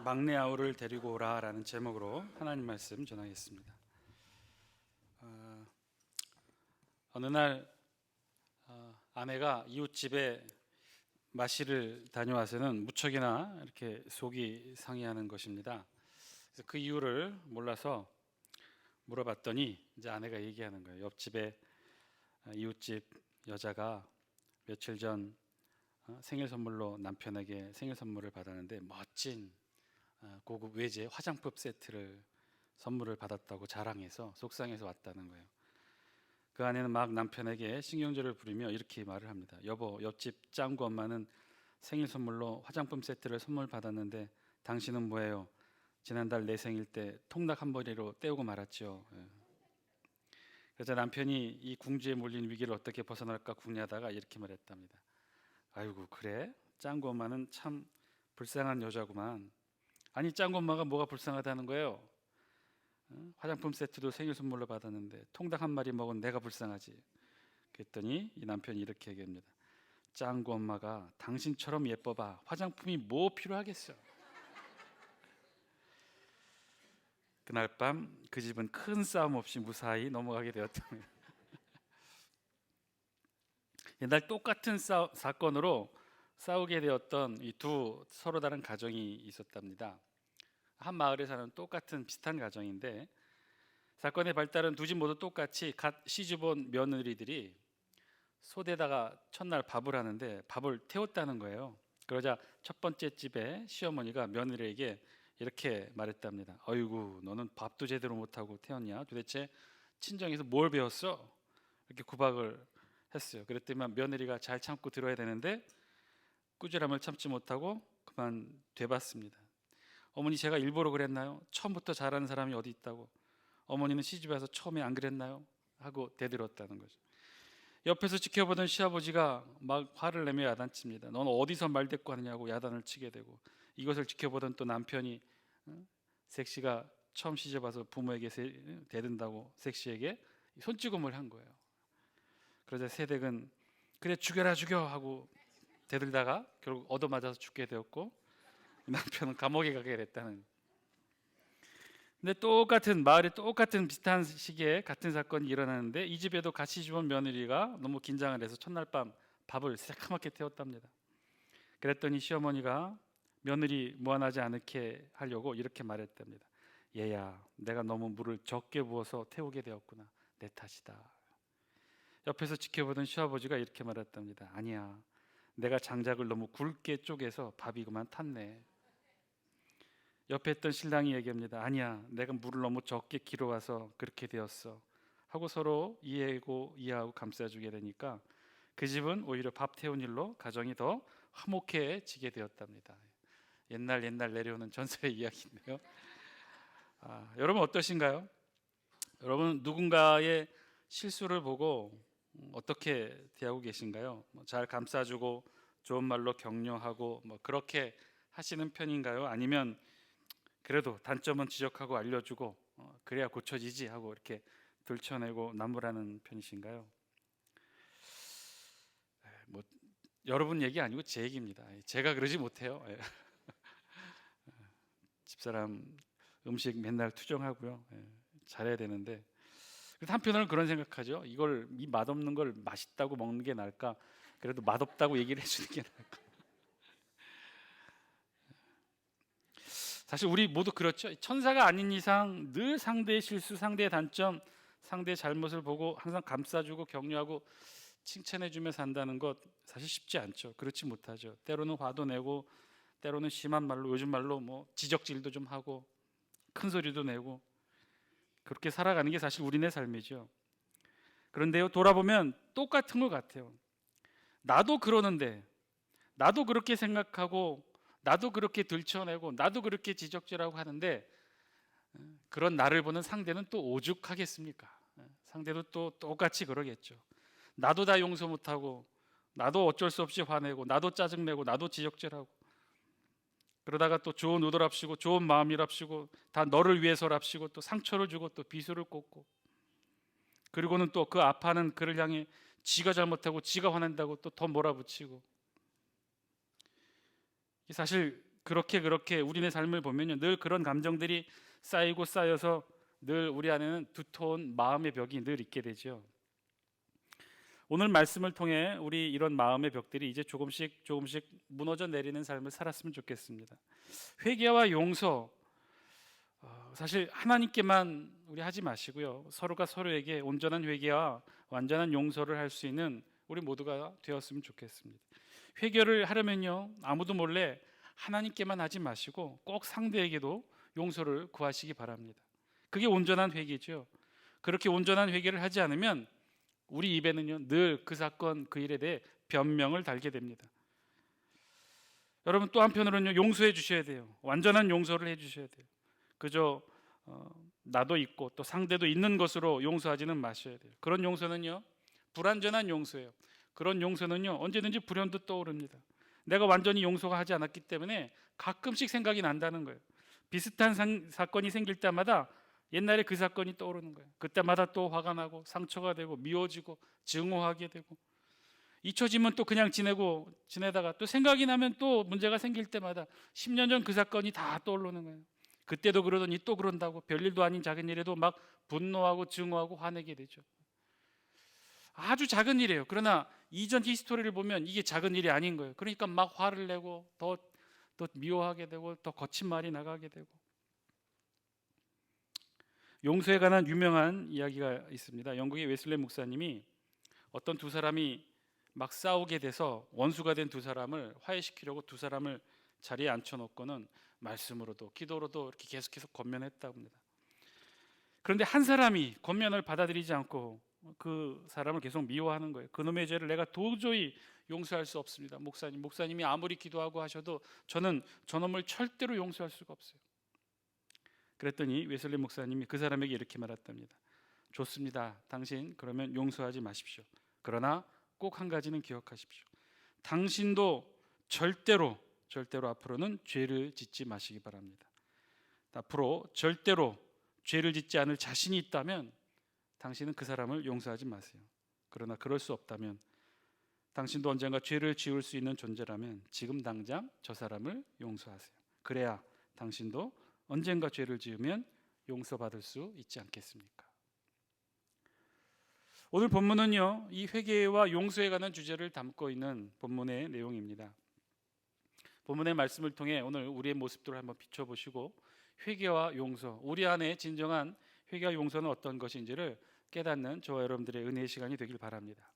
막내 아우를 데리고 오라라는 제목으로 하나님 말씀 전하겠습니다. 어느 날 아내가 이웃집에 마실을 다녀와서는 무척이나 이렇게 속이 상해하는 것입니다. 그래서 그 이유를 몰라서 물어봤더니 이제 아내가 얘기하는 거예요. 옆집에 이웃집 여자가 며칠 전 생일 선물로 남편에게 생일 선물을 받았는데 멋진 고급 외제 화장품 세트를 선물을 받았다고 자랑해서 속상해서 왔다는 거예요. 그 아내는 막 남편에게 신경절을 부리며 이렇게 말을 합니다. 여보, 옆집 짱구 엄마는 생일 선물로 화장품 세트를 선물 받았는데 당신은 뭐예요? 지난달 내 생일 때 통닭 한 벌이로 때우고 말았죠. 그래서 남편이 이 궁지에 몰린 위기를 어떻게 벗어날까 궁리하다가 이렇게 말했답니다. 아이고, 그래? 짱구 엄마는 참 불쌍한 여자구만. 아니, 짱구 엄마가 뭐가 불쌍하다는 거예요? 화장품 세트도 생일 선물로 받았는데 통닭 한 마리 먹은 내가 불쌍하지. 그랬더니 이 남편이 이렇게 얘기합니다. 짱구 엄마가 당신처럼 예뻐봐. 화장품이 뭐 필요하겠어. 그날 밤 그 집은 큰 싸움 없이 무사히 넘어가게 되었답니다. 옛날 똑같은 사건으로 싸우게 되었던 이 두 서로 다른 가정이 있었답니다. 한 마을에 사는 똑같은 비슷한 가정인데 사건의 발달은 두 집 모두 똑같이 갓 시집온 며느리들이 솥에다가 첫날 밥을 하는데 밥을 태웠다는 거예요. 그러자 첫 번째 집에 시어머니가 며느리에게 이렇게 말했답니다. 어이구, 너는 밥도 제대로 못하고 태웠냐? 도대체 친정에서 뭘 배웠어? 이렇게 구박을 했어요. 그랬더니 며느리가 잘 참고 들어야 되는데 꾸지람을 참지 못하고 그만 되봤습니다. 어머니, 제가 일부러 그랬나요? 처음부터 잘하는 사람이 어디 있다고? 어머니는 시집와서 처음에 안 그랬나요? 하고 대들었다는 거죠. 옆에서 지켜보던 시아버지가 막 화를 내며 야단칩니다. 넌 어디서 말대꾸하느냐고 야단을 치게 되고, 이것을 지켜보던 또 남편이 섹시가 처음 시집와서 부모에게 대든다고 섹시에게 손찌검을 한 거예요. 그러자 세댁은 그래 죽여라 죽여 하고 대들다가 결국 얻어맞아서 죽게 되었고 남편은 감옥에 가게 됐다는. 근데 똑같은 마을에 똑같은 비슷한 시기에 같은 사건이 일어나는데 이 집에도 같이 집온 며느리가 너무 긴장을 해서 첫날 밤 밥을 새카맣게 태웠답니다. 그랬더니 시어머니가 며느리 무안하지 않게 하려고 이렇게 말했답니다. 얘야, 내가 너무 물을 적게 부어서 태우게 되었구나. 내 탓이다. 옆에서 지켜보던 시아버지가 이렇게 말했답니다. 아니야, 내가 장작을 너무 굵게 쪼개서 밥이 그만 탔네. 옆에 있던 신랑이 얘기합니다. 아니야, 내가 물을 너무 적게 길어와서 그렇게 되었어. 하고 서로 이해하고 감싸주게 되니까 그 집은 오히려 밥 태운 일로 가정이 더 화목해지게 되었답니다. 옛날 내려오는 전설의 이야기인데요. 여러분 어떠신가요? 여러분 누군가의 실수를 보고 어떻게 대하고 계신가요? 잘 감싸주고 좋은 말로 격려하고 그렇게 하시는 편인가요? 아니면 그래도 단점은 지적하고 알려주고 그래야 고쳐지지 하고 이렇게 들춰내고 나무라는 편이신가요? 여러분 얘기 아니고 제 얘기입니다. 제가 그러지 못해요. 집사람 음식 맨날 투정하고요. 잘해야 되는데 한편으로는 그런 생각하죠. 이 맛없는 걸 맛있다고 먹는 게 나을까? 그래도 맛없다고 얘기를 해주는 게 나을까? 사실 우리 모두 그렇죠. 천사가 아닌 이상 늘 상대의 실수, 상대의 단점, 상대의 잘못을 보고 항상 감싸주고 격려하고 칭찬해주며 산다는 것 사실 쉽지 않죠. 그렇지 못하죠. 때로는 화도 내고 때로는 심한 말로, 요즘 말로 지적질도 좀 하고 큰 소리도 내고 그렇게 살아가는 게 사실 우리네 삶이죠. 그런데요, 돌아보면 똑같은 것 같아요. 나도 그러는데, 나도 그렇게 생각하고, 나도 그렇게 들춰내고, 나도 그렇게 지적질하고 하는데 그런 나를 보는 상대는 또 오죽하겠습니까? 상대도 또 똑같이 그러겠죠. 나도 다 용서 못하고, 나도 어쩔 수 없이 화내고, 나도 짜증내고, 나도 지적질하고, 그러다가 또 좋은 의도랍시고 좋은 마음이랍시고 다 너를 위해서랍시고 또 상처를 주고 또 비수를 꽂고, 그리고는 또 그 아파하는 그를 향해 지가 잘못하고 지가 화낸다고 또 더 몰아붙이고. 사실 그렇게 우리네 삶을 보면요, 늘 그런 감정들이 쌓이고 쌓여서 늘 우리 안에는 두터운 마음의 벽이 늘 있게 되죠. 오늘 말씀을 통해 우리 이런 마음의 벽들이 이제 조금씩 무너져 내리는 삶을 살았으면 좋겠습니다. 회개와 용서, 사실 하나님께만 우리 하지 마시고요, 서로가 서로에게 온전한 회개와 완전한 용서를 할 수 있는 우리 모두가 되었으면 좋겠습니다. 회개를 하려면요, 아무도 몰래 하나님께만 하지 마시고 꼭 상대에게도 용서를 구하시기 바랍니다. 그게 온전한 회개죠. 그렇게 온전한 회개를 하지 않으면 우리 입에는요, 늘 그 사건 그 일에 대해 변명을 달게 됩니다. 여러분, 또 한편으로는요, 용서해 주셔야 돼요. 완전한 용서를 해 주셔야 돼요. 그저 나도 있고 또 상대도 있는 것으로 용서하지는 마셔야 돼요. 그런 용서는요, 불완전한 용서예요. 그런 용서는요, 언제든지 불현도 떠오릅니다. 내가 완전히 용서가 하지 않았기 때문에 가끔씩 생각이 난다는 거예요. 비슷한 사건이 생길 때마다 옛날에 그 사건이 떠오르는 거예요. 그때마다 또 화가 나고 상처가 되고 미워지고 증오하게 되고, 잊혀지면 또 그냥 지내다가 또 생각이 나면 또 문제가 생길 때마다 10년 전 그 사건이 다 떠오르는 거예요. 그때도 그러더니 또 그런다고 별일도 아닌 작은 일에도 막 분노하고 증오하고 화내게 되죠. 아주 작은 일이에요. 그러나 이전 히스토리를 보면 이게 작은 일이 아닌 거예요. 그러니까 막 화를 내고 더 미워하게 되고 더 거친 말이 나가게 되고. 용서에 관한 유명한 이야기가 있습니다. 영국의 웨슬리 목사님이 어떤 두 사람이 막 싸우게 돼서 원수가 된 두 사람을 화해시키려고 두 사람을 자리에 앉혀놓고는 말씀으로도 기도로도 이렇게 계속해서 권면했다고 합니다. 그런데 한 사람이 권면을 받아들이지 않고 그 사람을 계속 미워하는 거예요. 그놈의 죄를 내가 도저히 용서할 수 없습니다. 목사님이 아무리 기도하고 하셔도 저는 저놈을 절대로 용서할 수가 없어요. 그랬더니 웨슬리 목사님이 그 사람에게 이렇게 말했답니다. 좋습니다. 당신 그러면 용서하지 마십시오. 그러나 꼭 한 가지는 기억하십시오. 당신도 절대로 앞으로는 죄를 짓지 마시기 바랍니다. 앞으로 절대로 죄를 짓지 않을 자신이 있다면 당신은 그 사람을 용서하지 마세요. 그러나 그럴 수 없다면, 당신도 언젠가 죄를 지을 수 있는 존재라면 지금 당장 저 사람을 용서하세요. 그래야 당신도 언젠가 죄를 지으면 용서받을 수 있지 않겠습니까? 오늘 본문은요, 이 회개와 용서에 관한 주제를 담고 있는 본문의 내용입니다. 본문의 말씀을 통해 오늘 우리의 모습들을 한번 비춰보시고 회개와 용서, 우리 안에 진정한 회개와 용서는 어떤 것인지를 깨닫는 저와 여러분들의 은혜의 시간이 되길 바랍니다.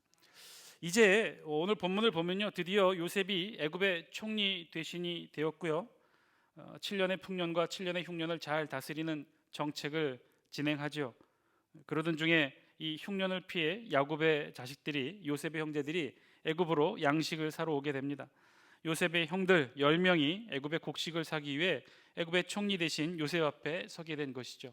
이제 오늘 본문을 보면요, 드디어 요셉이 애굽의 총리 대신이 되었고요, 7년의 풍년과 7년의 흉년을 잘 다스리는 정책을 진행하죠. 그러던 중에 이 흉년을 피해 야곱의 자식들이, 요셉의 형제들이 애굽으로 양식을 사러 오게 됩니다. 요셉의 형들 10명이 애굽의 곡식을 사기 위해 애굽의 총리 대신 요셉 앞에 서게 된 것이죠.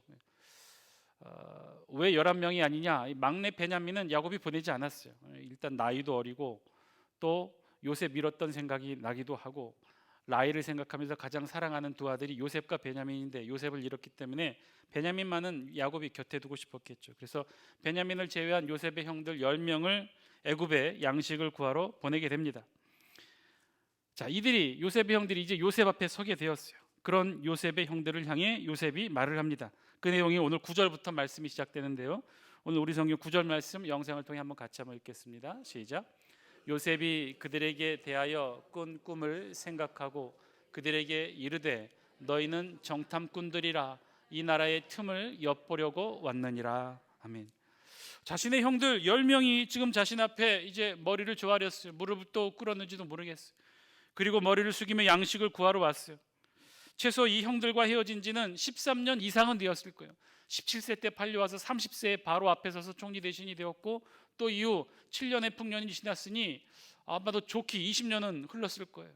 왜 11명이 아니냐? 막내 베냐민은 야곱이 보내지 않았어요. 일단 나이도 어리고 또 요셉 밀었던 생각이 나기도 하고, 라헬을 생각하면서 가장 사랑하는 두 아들이 요셉과 베냐민인데 요셉을 잃었기 때문에 베냐민만은 야곱이 곁에 두고 싶었겠죠. 그래서 베냐민을 제외한 요셉의 형들 10명을 애굽에 양식을 구하러 보내게 됩니다. 자, 이들이, 요셉의 형들이 이제 요셉 앞에 서게 되었어요. 그런 요셉의 형들을 향해 요셉이 말을 합니다. 그 내용이 오늘 9절부터 말씀이 시작되는데요, 오늘 우리 성경 9절 말씀 영상을 통해 한번 같이 한번 읽겠습니다. 시작. 요셉이 그들에게 대하여 꾼 꿈을 생각하고 그들에게 이르되 너희는 정탐꾼들이라 이 나라의 틈을 엿보려고 왔느니라. 아멘. 자신의 형들 10명이 지금 자신 앞에 이제 머리를 조아렸어요. 무릎을 또 꿇었는지도 모르겠어요. 그리고 머리를 숙이며 양식을 구하러 왔어요. 최소 이 형들과 헤어진 지는 13년 이상은 되었을 거예요. 17세 때 팔려와서 30세에 바로 앞에 서서 총리 대신이 되었고, 또 이후 7년의 풍년이 지났으니 아마도 좋게 20년은 흘렀을 거예요.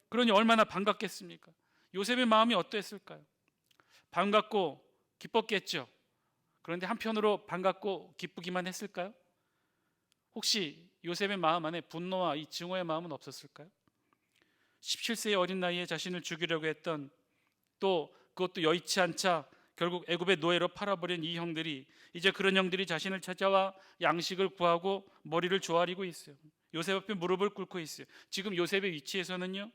그러니 얼마나 반갑겠습니까? 요셉의 마음이 어떠했을까요? 반갑고 기뻤겠죠. 그런데 한편으로 반갑고 기쁘기만 했을까요? 혹시 요셉의 마음 안에 분노와 이 증오의 마음은 없었을까요? 17세의 어린 나이에 자신을 죽이려고 했던, 또 그것도 여의치 않자 결국 애굽의 노예로 팔아버린 이 형들이, 이제 그런 형들이 자신을 찾아와 양식을 구하고 머리를 조아리고 있어요. 요셉 앞에 무릎을 꿇고 있어요. 지금 요셉의 위치에서는요,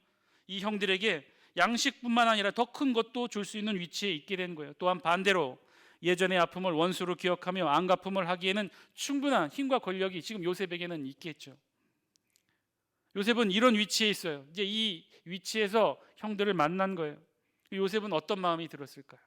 이 형들에게 양식뿐만 아니라 더 큰 것도 줄 수 있는 위치에 있게 된 거예요. 또한 반대로 예전의 아픔을 원수로 기억하며 안갚음을 하기에는 충분한 힘과 권력이 지금 요셉에게는 있겠죠. 요셉은 이런 위치에 있어요. 이제 이 위치에서 형들을 만난 거예요. 요셉은 어떤 마음이 들었을까요?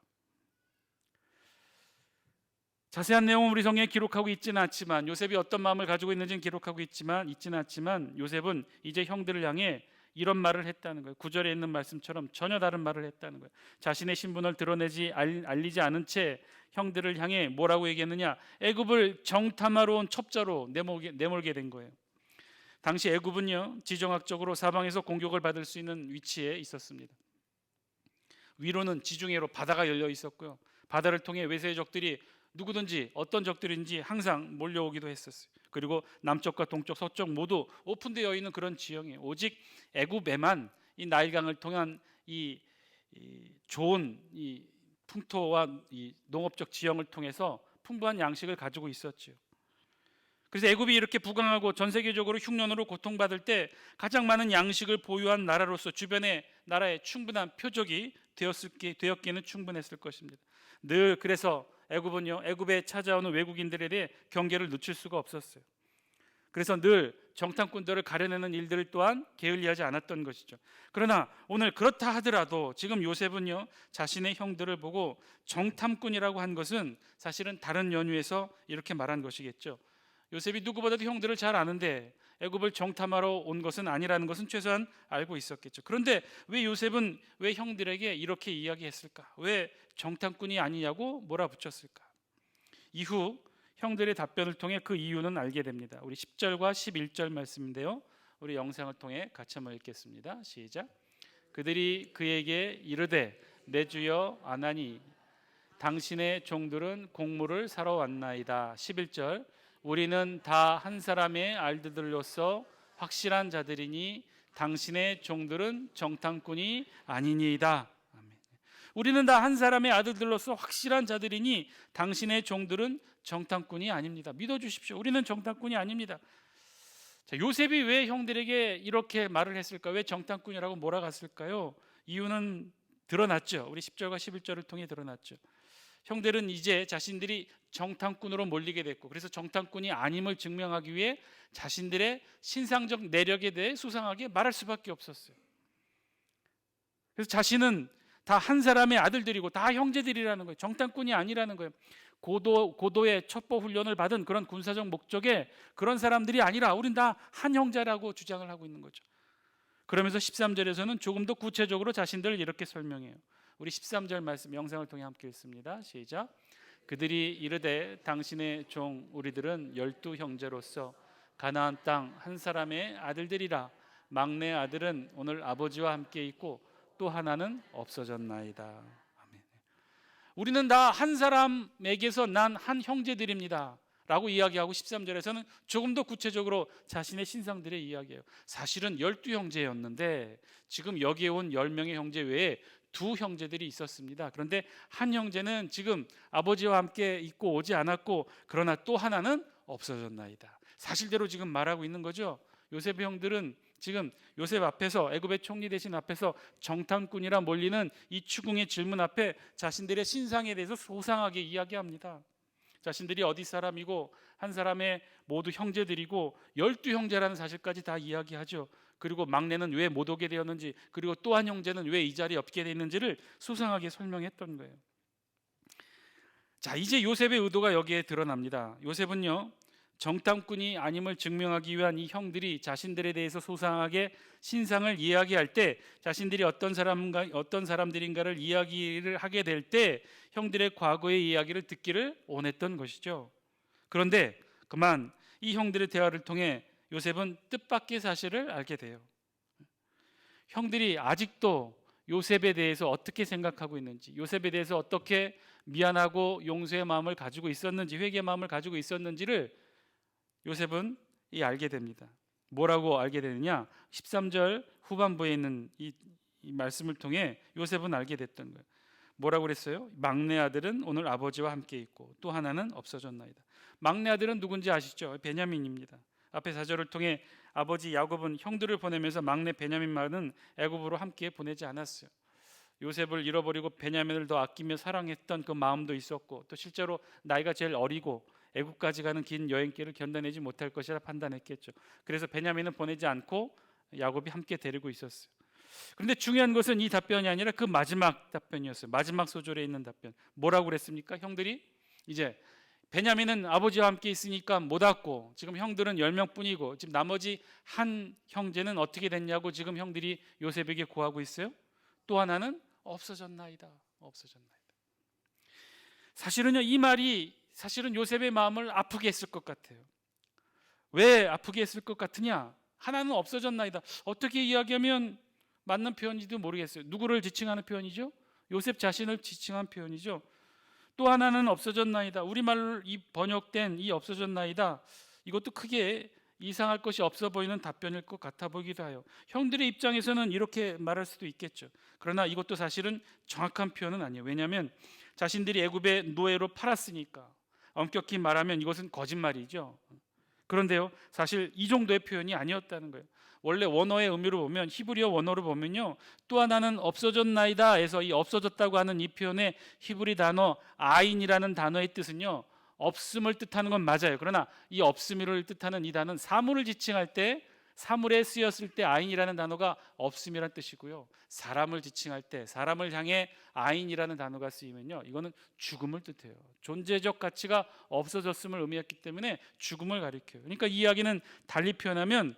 자세한 내용은 우리 성경에 기록하고 있지는 않지만, 요셉이 어떤 마음을 가지고 있는지는 기록하고 있지는 않지만, 요셉은 이제 형들을 향해 이런 말을 했다는 거예요. 9절에 있는 말씀처럼 전혀 다른 말을 했다는 거예요. 자신의 신분을 드러내지 알리지 않은 채 형들을 향해 뭐라고 얘기했느냐? 애굽을 정탐하러 온 첩자로 내몰게 된 거예요. 당시 애굽은요, 지정학적으로 사방에서 공격을 받을 수 있는 위치에 있었습니다. 위로는 지중해로 바다가 열려 있었고요. 바다를 통해 외세의 적들이 누구든지 어떤 적들인지 항상 몰려오기도 했었어요. 그리고 남쪽과 동쪽, 서쪽 모두 오픈되어 있는 그런 지형이에요. 오직 애굽에만 이 나일강을 통한 이 좋은 이 풍토와 이 농업적 지형을 통해서 풍부한 양식을 가지고 있었죠. 그래서 애굽이 이렇게 부강하고 전 세계적으로 흉년으로 고통받을 때 가장 많은 양식을 보유한 나라로서 주변의 나라에 충분한 표적이 되었기는 충분했을 것입니다. 늘 그래서 애굽은요, 애굽에 찾아오는 외국인들에 대해 경계를 늦출 수가 없었어요. 그래서 늘 정탐꾼들을 가려내는 일들 또한 게을리하지 않았던 것이죠. 그러나 오늘 그렇다 하더라도 지금 요셉은요, 자신의 형들을 보고 정탐꾼이라고 한 것은 사실은 다른 연유에서 이렇게 말한 것이겠죠. 요셉이 누구보다도 형들을 잘 아는데 애굽을 정탐하러 온 것은 아니라는 것은 최소한 알고 있었겠죠. 그런데 왜 요셉은 왜 형들에게 이렇게 이야기했을까? 왜 정탐꾼이 아니냐고 몰아붙였을까? 이후 형들의 답변을 통해 그 이유는 알게 됩니다. 우리 10절과 11절 말씀인데요, 우리 영상을 통해 같이 한번 읽겠습니다. 시작. 그들이 그에게 이르되 내 주여 아나니 당신의 종들은 곡물을 사러 왔나이다. 11절. 우리는 다 한 사람의 알들로서 확실한 자들이니 당신의 종들은 정탐꾼이 아니니이다. 아멘. 우리는 다 한 사람의 아들들로서 확실한 자들이니 당신의 종들은 정탐꾼이 아닙니다. 믿어주십시오. 우리는 정탐꾼이 아닙니다. 자, 요셉이 왜 형들에게 이렇게 말을 했을까? 왜 정탐꾼이라고 몰아갔을까요? 이유는 드러났죠. 우리 10절과 11절을 통해 드러났죠. 형들은 이제 자신들이 정탐꾼으로 몰리게 됐고, 그래서 정탐꾼이 아님을 증명하기 위해 자신들의 신상적 내력에 대해 수상하게 말할 수밖에 없었어요. 그래서 자신은 다 한 사람의 아들들이고 다 형제들이라는 거예요. 정탐꾼이 아니라는 거예요. 고도의 첩보 훈련을 받은 그런 군사적 목적의 그런 사람들이 아니라 우린 다 한 형제라고 주장을 하고 있는 거죠. 그러면서 13절에서는 조금 더 구체적으로 자신들을 이렇게 설명해요. 우리 13절 말씀 영상을 통해 함께 읽습니다. 시작. 그들이 이르되 당신의 종 우리들은 12 형제로서 가나안 땅 한 사람의 아들들이라. 막내 아들은 오늘 아버지와 함께 있고 또 하나는 없어졌나이다. 아멘. 우리는 다 한 사람에게서 난 한 형제들입니다 라고 이야기하고, 13절에서는 조금 더 구체적으로 자신의 신상들의 이야기예요. 사실은 12 형제였는데 지금 여기에 온 10명의 형제 외에 2 형제들이 있었습니다. 그런데 한 형제는 지금 아버지와 함께 있고 오지 않았고, 그러나 또 하나는 없어졌나이다. 사실대로 지금 말하고 있는 거죠. 요셉의 형들은 지금 요셉 앞에서, 애굽의 총리 대신 앞에서 정탐꾼이라 몰리는 이 추궁의 질문 앞에 자신들의 신상에 대해서 소상하게 이야기합니다. 자신들이 어디 사람이고 한 사람의 모두 형제들이고 12 형제라는 사실까지 다 이야기하죠. 그리고 막내는 왜 못 오게 되었는지, 그리고 또 한 형제는 왜 이 자리에 없게 됐는지를 소상하게 설명했던 거예요. 자, 이제 요셉의 의도가 여기에 드러납니다. 요셉은요, 정탐꾼이 아님을 증명하기 위한 이 형들이 자신들에 대해서 소상하게 신상을 이야기할 때, 자신들이 어떤 사람들인가를 이야기를 하게 될 때 형들의 과거의 이야기를 듣기를 원했던 것이죠. 그런데 그만 이 형들의 대화를 통해 요셉은 뜻밖의 사실을 알게 돼요. 형들이 아직도 요셉에 대해서 어떻게 생각하고 있는지, 요셉에 대해서 어떻게 미안하고 용서의 마음을 가지고 있었는지, 회개의 마음을 가지고 있었는지를 요셉은 알게 됩니다. 뭐라고 알게 되느냐? 13절 후반부에 있는 이 말씀을 통해 요셉은 알게 됐던 거예요. 뭐라고 그랬어요? 막내 아들은 오늘 아버지와 함께 있고 또 하나는 없어졌나이다. 막내 아들은 누군지 아시죠? 베냐민입니다. 앞에 4절을 통해 아버지 야곱은 형들을 보내면서 막내 베냐민만은 애굽으로 함께 보내지 않았어요. 요셉을 잃어버리고 베냐민을 더 아끼며 사랑했던 그 마음도 있었고, 또 실제로 나이가 제일 어리고 애굽까지 가는 긴 여행길을 견뎌내지 못할 것이라 판단했겠죠. 그래서 베냐민은 보내지 않고 야곱이 함께 데리고 있었어요. 그런데 중요한 것은 이 답변이 아니라 그 마지막 답변이었어요. 마지막 소절에 있는 답변. 뭐라고 그랬습니까? 형들이 이제 베냐민은 아버지와 함께 있으니까 못 왔고, 지금 형들은 10명뿐이고, 지금 나머지 한 형제는 어떻게 됐냐고 지금 형들이 요셉에게 구하고 있어요. 또 하나는 없어졌나이다. 없어졌나이다. 사실은요, 이 말이 사실은 요셉의 마음을 아프게 했을 것 같아요. 왜 아프게 했을 것 같으냐? 하나는 없어졌나이다. 어떻게 이야기하면 맞는 표현인지도 모르겠어요. 누구를 지칭하는 표현이죠? 요셉 자신을 지칭한 표현이죠. 또 하나는 없어졌나이다. 우리말로 이 번역된 이 없어졌나이다, 이것도 크게 이상할 것이 없어 보이는 답변일 것 같아 보이기도 해요. 형들의 입장에서는 이렇게 말할 수도 있겠죠. 그러나 이것도 사실은 정확한 표현은 아니에요. 왜냐하면 자신들이 애굽의 노예로 팔았으니까. 엄격히 말하면 이것은 거짓말이죠. 그런데요, 사실 이 정도의 표현이 아니었다는 거예요. 원래 원어의 의미로 보면, 히브리어 원어로 보면요, 또 하나는 없어졌나이다 해서 이 없어졌다고 하는 이 표현의 히브리 단어 아인이라는 단어의 뜻은요, 없음을 뜻하는 건 맞아요. 그러나 이 없음을 뜻하는 이 단어는 사물을 지칭할 때, 사물에 쓰였을 때 아인이라는 단어가 없음이라는 뜻이고요, 사람을 지칭할 때, 사람을 향해 아인이라는 단어가 쓰이면요, 이거는 죽음을 뜻해요. 존재적 가치가 없어졌음을 의미했기 때문에 죽음을 가리켜요. 그러니까 이 이야기는 달리 표현하면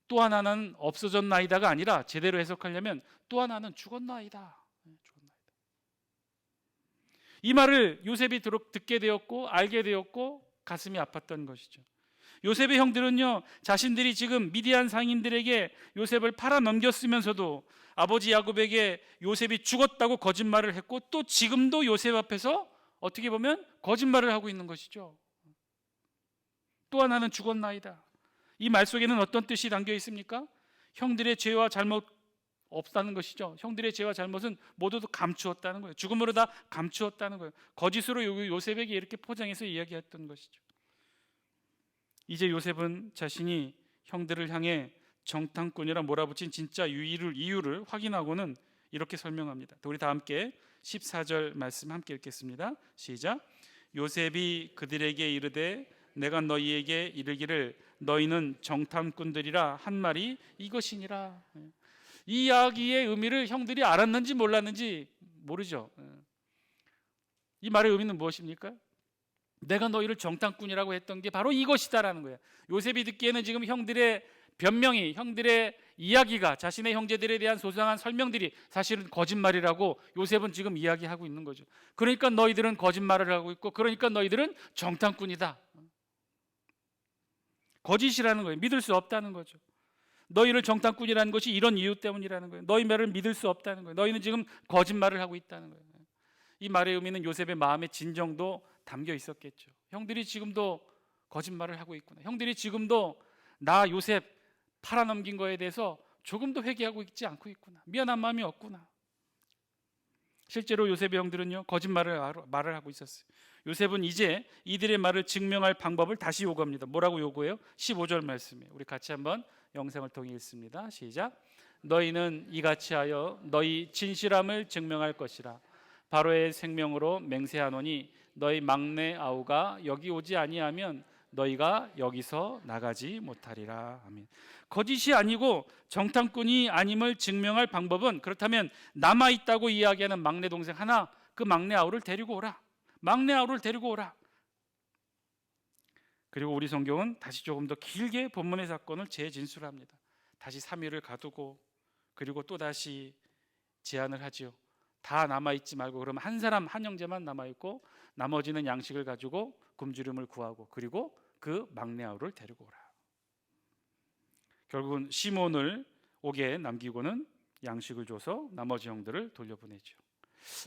또 하나는 없어졌나이다가 아니라, 제대로 해석하려면 또 하나는 죽었나이다. 이 말을 요셉이 듣게 되었고 알게 되었고 가슴이 아팠던 것이죠. 요셉의 형들은요, 자신들이 지금 미디안 상인들에게 요셉을 팔아 넘겼으면서도 아버지 야곱에게 요셉이 죽었다고 거짓말을 했고, 또 지금도 요셉 앞에서 어떻게 보면 거짓말을 하고 있는 것이죠. 또 하나는 죽었나이다. 이 말 속에는 어떤 뜻이 담겨 있습니까? 형들의 죄와 잘못 없다는 것이죠. 형들의 죄와 잘못은 모두 감추었다는 거예요. 죽음으로 다 감추었다는 거예요. 거짓으로 요셉에게 이렇게 포장해서 이야기했던 것이죠. 이제 요셉은 자신이 형들을 향해 정탐꾼이라 몰아붙인 진짜 이유를 확인하고는 이렇게 설명합니다. 우리 다 함께 14절 말씀 함께 읽겠습니다. 시작. 요셉이 그들에게 이르되 내가 너희에게 이르기를 너희는 정탐꾼들이라 한 말이 이것이니라. 이 이야기의 의미를 형들이 알았는지 몰랐는지 모르죠. 이 말의 의미는 무엇입니까? 내가 너희를 정탐꾼이라고 했던 게 바로 이것이다라는 거예요. 요셉이 듣기에는 지금 형들의 변명이, 형들의 이야기가, 자신의 형제들에 대한 소상한 설명들이 사실은 거짓말이라고 요셉은 지금 이야기하고 있는 거죠. 그러니까 너희들은 거짓말을 하고 있고, 그러니까 너희들은 정탐꾼이다. 거짓이라는 거예요. 믿을 수 없다는 거죠. 너희를 정탐꾼이라는 것이 이런 이유 때문이라는 거예요. 너희 말을 믿을 수 없다는 거예요. 너희는 지금 거짓말을 하고 있다는 거예요. 이 말의 의미는 요셉의 마음의 진정도 담겨 있었겠죠. 형들이 지금도 거짓말을 하고 있구나. 형들이 지금도 나 요셉 팔아넘긴 거에 대해서 조금도 회개하고 있지 않고 있구나. 미안한 마음이 없구나. 실제로 요셉의 형들은요, 거짓말을 하고 있었어요. 요셉은 이제 이들의 말을 증명할 방법을 다시 요구합니다. 뭐라고 요구해요? 15절 말씀이에요. 우리 같이 한번 영상을 통해 읽습니다. 시작. 너희는 이같이 하여 너희 진실함을 증명할 것이라. 바로의 생명으로 맹세하노니 너희 막내 아우가 여기 오지 아니하면 너희가 여기서 나가지 못하리라. 아멘. 거짓이 아니고 정탐꾼이 아님을 증명할 방법은, 그렇다면 남아있다고 이야기하는 막내 동생 하나, 그 막내 아우를 데리고 오라. 막내 아우를 데리고 오라. 그리고 우리 성경은 다시 조금 더 길게 본문의 사건을 재진술합니다. 다시 3일을 가두고, 그리고 또 다시 제안을 하지요. 다 남아있지 말고, 그러면 한 사람, 한 형제만 남아있고 나머지는 양식을 가지고 굶주림을 구하고, 그리고 그 막내 아우를 데리고 오라. 결국은 시몬을 오게 남기고는 양식을 줘서 나머지 형들을 돌려보내죠.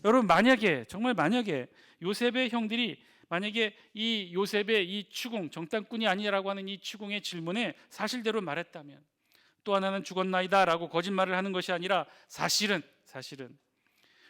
여러분, 정말 만약에 요셉의 형들이 만약에 이 요셉의 이 추궁, 정탐꾼이 아니라고 하는 이 추궁의 질문에 사실대로 말했다면, 또 하나는 죽었나이다 라고 거짓말을 하는 것이 아니라 사실은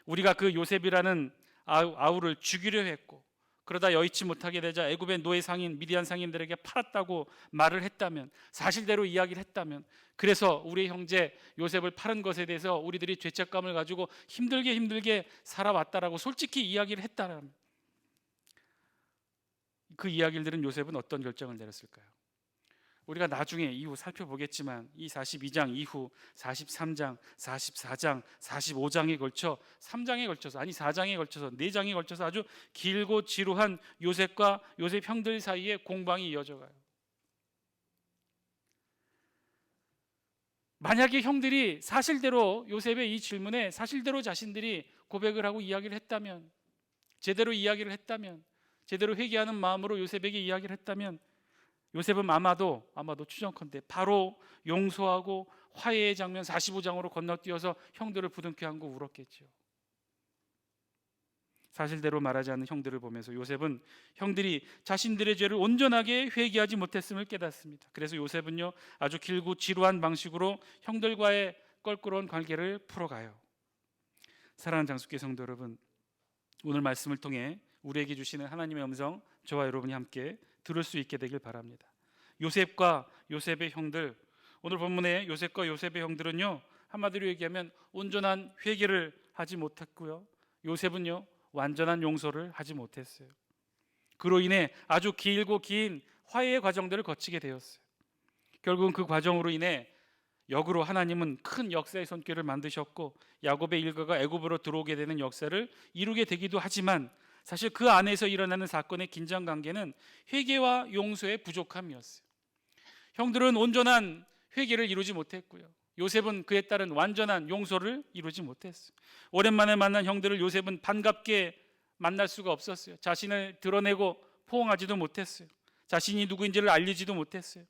우리가 그 요셉이라는 아우를 죽이려 했고, 그러다 여의치 못하게 되자 애굽의 노예 상인 미디안 상인들에게 팔았다고 말을 했다면, 사실대로 이야기를 했다면, 그래서 우리 형제 요셉을 팔은 것에 대해서 우리들이 죄책감을 가지고 힘들게 살아왔다라고 솔직히 이야기를 했다면, 그 이야기를 들은 요셉은 어떤 결정을 내렸을까요? 우리가 나중에 이후 살펴보겠지만 이 42장 이후 43장, 44장, 45장에 걸쳐 3장에 걸쳐서, 아니 4장에 걸쳐서, 4장에 걸쳐서 아주 길고 지루한 요셉과 요셉 형들 사이에 공방이 이어져 가요. 만약에 형들이 사실대로 요셉의 이 질문에 사실대로 자신들이 고백을 하고 이야기를 했다면, 제대로 이야기를 했다면, 제대로 회개하는 마음으로 요셉에게 이야기를 했다면, 요셉은 아마도 추정컨대 바로 용서하고 화해의 장면 45장으로 건너뛰어서 형들을 부둥켜 안고 울었겠죠. 사실대로 말하지 않는 형들을 보면서 요셉은 형들이 자신들의 죄를 온전하게 회개하지 못했음을 깨닫습니다. 그래서 요셉은요, 아주 길고 지루한 방식으로 형들과의 껄끄러운 관계를 풀어가요. 사랑하는 장숙기 성도 여러분, 오늘 말씀을 통해 우리에게 주시는 하나님의 음성, 저와 여러분이 함께 들을 수 있게 되길 바랍니다. 요셉과 요셉의 형들, 오늘 본문의 요셉과 요셉의 형들은요, 한마디로 얘기하면 온전한 회개를 하지 못했고요, 요셉은요 완전한 용서를 하지 못했어요. 그로 인해 아주 길고 긴 화해의 과정들을 거치게 되었어요. 결국은 그 과정으로 인해 역으로 하나님은 큰 역사의 손길을 만드셨고 야곱의 일가가 애굽으로 들어오게 되는 역사를 이루게 되기도 하지만, 사실 그 안에서 일어나는 사건의 긴장 관계는 회개와 용서의 부족함이었어요. 형들은 온전한 회개를 이루지 못했고요, 요셉은 그에 따른 완전한 용서를 이루지 못했어요. 오랜만에 만난 형들을 요셉은 반갑게 만날 수가 없었어요. 자신을 드러내고 포옹하지도 못했어요. 자신이 누구인지를 알리지도 못했어요.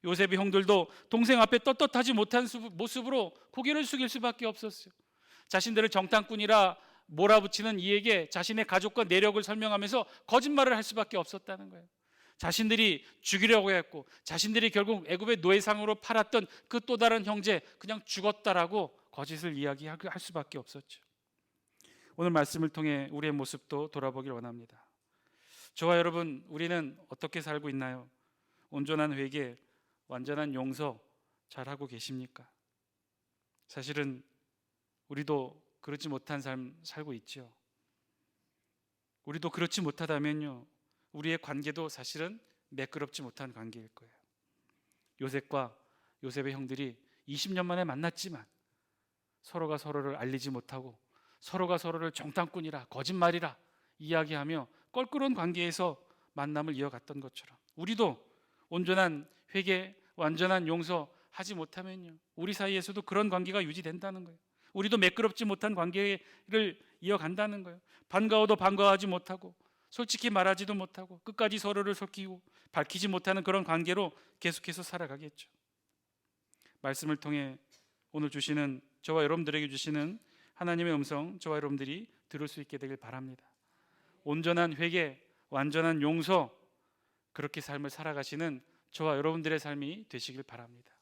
요셉의 형들도 동생 앞에 떳떳하지 못한 모습으로 고개를 숙일 수밖에 없었어요. 자신들을 정탐꾼이라 몰아붙이는 이에게 자신의 가족과 내력을 설명하면서 거짓말을 할 수밖에 없었다는 거예요. 자신들이 죽이려고 했고, 자신들이 결국 애굽의 노예상으로 팔았던 그 또 다른 형제, 그냥 죽었다라고 거짓을 이야기할 수밖에 없었죠. 오늘 말씀을 통해 우리의 모습도 돌아보길 원합니다. 저와 여러분, 우리는 어떻게 살고 있나요? 온전한 회개, 완전한 용서 잘하고 계십니까? 사실은 우리도 그렇지 못한 삶 살고 있죠. 우리도 그렇지 못하다면요, 우리의 관계도 사실은 매끄럽지 못한 관계일 거예요. 요셉과 요셉의 형들이 20년 만에 만났지만 서로가 서로를 알리지 못하고 서로가 서로를 정탐꾼이라 거짓말이라 이야기하며 껄끄러운 관계에서 만남을 이어갔던 것처럼, 우리도 온전한 회개, 완전한 용서하지 못하면요, 우리 사이에서도 그런 관계가 유지된다는 거예요. 우리도 매끄럽지 못한 관계를 이어간다는 거예요. 반가워도 반가워하지 못하고 솔직히 말하지도 못하고 끝까지 서로를 속이고 밝히지 못하는 그런 관계로 계속해서 살아가겠죠. 말씀을 통해 오늘 주시는, 저와 여러분들에게 주시는 하나님의 음성, 저와 여러분들이 들을 수 있게 되길 바랍니다. 온전한 회개, 완전한 용서, 그렇게 삶을 살아가시는 저와 여러분들의 삶이 되시길 바랍니다.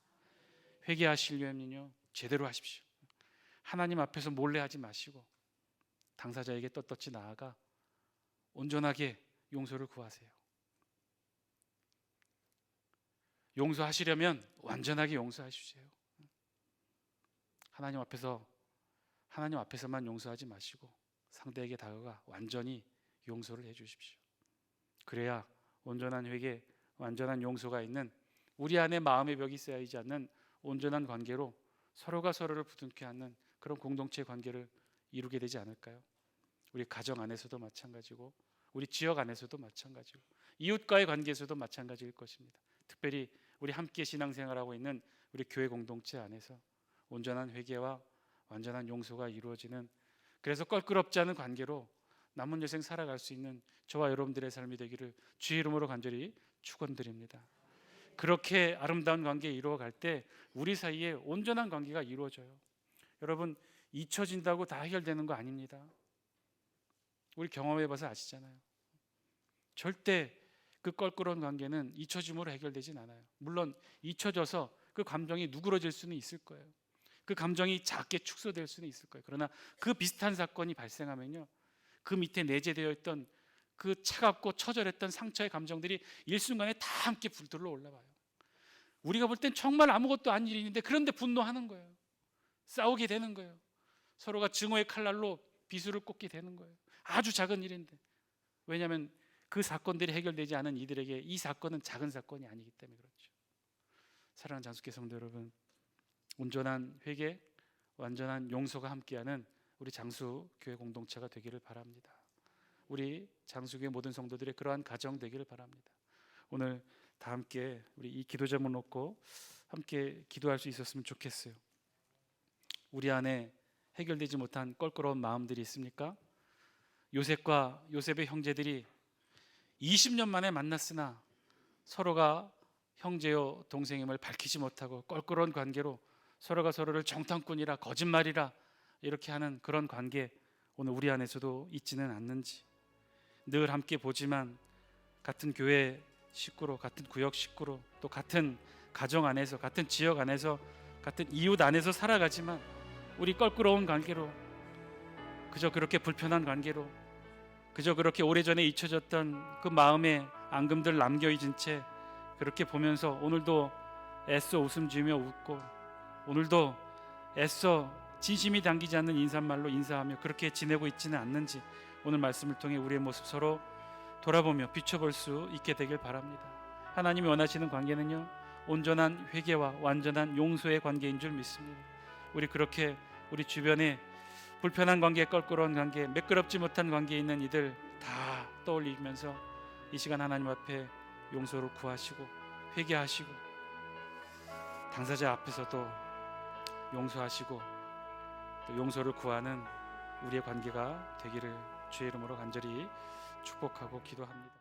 회개하시려면요, 제대로 하십시오. 하나님 앞에서 몰래 하지 마시고 당사자에게 떳떳이 나아가 온전하게 용서를 구하세요. 용서하시려면 완전하게 용서하십시오. 하나님 앞에서만 용서하지 마시고 상대에게 다가가 완전히 용서를 해 주십시오. 그래야 온전한 회개, 완전한 용서가 있는, 우리 안에 마음의 벽이 쌓이지 않는 온전한 관계로 서로가 서로를 부둥켜 안는 그런 공동체 관계를 이루게 되지 않을까요? 우리 가정 안에서도 마찬가지고, 우리 지역 안에서도 마찬가지고, 이웃과의 관계에서도 마찬가지일 것입니다. 특별히 우리 함께 신앙생활하고 있는 우리 교회 공동체 안에서 온전한 회개와 완전한 용서가 이루어지는, 그래서 껄끄럽지 않은 관계로 남은 여생 살아갈 수 있는 저와 여러분들의 삶이 되기를 주의 이름으로 간절히 축원드립니다. 그렇게 아름다운 관계 이루어갈 때 우리 사이에 온전한 관계가 이루어져요. 여러분, 잊혀진다고 다 해결되는 거 아닙니다. 우리 경험해봐서 아시잖아요. 절대 그 껄끄러운 관계는 잊혀짐으로 해결되진 않아요. 물론 잊혀져서 그 감정이 누그러질 수는 있을 거예요. 그 감정이 작게 축소될 수는 있을 거예요. 그러나 그 비슷한 사건이 발생하면요, 그 밑에 내재되어 있던 그 차갑고 처절했던 상처의 감정들이 일순간에 다 함께 불들러 올라와요. 우리가 볼 땐 정말 아무것도 아닌 일인데 그런데 분노하는 거예요. 싸우게 되는 거예요. 서로가 증오의 칼날로 비수를 꽂게 되는 거예요. 아주 작은 일인데. 왜냐하면 그 사건들이 해결되지 않은 이들에게 이 사건은 작은 사건이 아니기 때문에 그렇죠. 사랑하는 장수교 성도 여러분, 온전한 회개, 완전한 용서가 함께하는 우리 장수교회 공동체가 되기를 바랍니다. 우리 장수교회 모든 성도들의 그러한 가정 되기를 바랍니다. 오늘 다 함께 우리 이 기도 제목 놓고 함께 기도할 수 있었으면 좋겠어요. 우리 안에 해결되지 못한 껄끄러운 마음들이 있습니까? 요셉과 요셉의 형제들이 20년 만에 만났으나 서로가 형제요 동생임을 밝히지 못하고 껄끄러운 관계로 서로가 서로를 정탐꾼이라 거짓말이라 이렇게 하는 그런 관계, 오늘 우리 안에서도 있지는 않는지. 늘 함께 보지만 같은 교회 식구로, 같은 구역 식구로, 또 같은 가정 안에서, 같은 지역 안에서, 같은 이웃 안에서 살아가지만 우리 껄끄러운 관계로, 그저 그렇게 불편한 관계로, 그저 그렇게 오래전에 잊혀졌던 그 마음의 앙금들 남겨있은 채 그렇게 보면서 오늘도 애써 웃음 지으며 웃고, 오늘도 애써 진심이 담기지 않는 인사말로 인사하며 그렇게 지내고 있지는 않는지, 오늘 말씀을 통해 우리의 모습 서로 돌아보며 비춰볼 수 있게 되길 바랍니다. 하나님이 원하시는 관계는요, 온전한 회개와 완전한 용서의 관계인 줄 믿습니다. 우리 그렇게 우리 주변에 불편한 관계, 껄끄러운 관계, 매끄럽지 못한 관계에 있는 이들 다 떠올리면서 이 시간 하나님 앞에 용서를 구하시고 회개하시고 당사자 앞에서도 용서하시고 또 용서를 구하는 우리의 관계가 되기를 주의 이름으로 간절히 축복하고 기도합니다.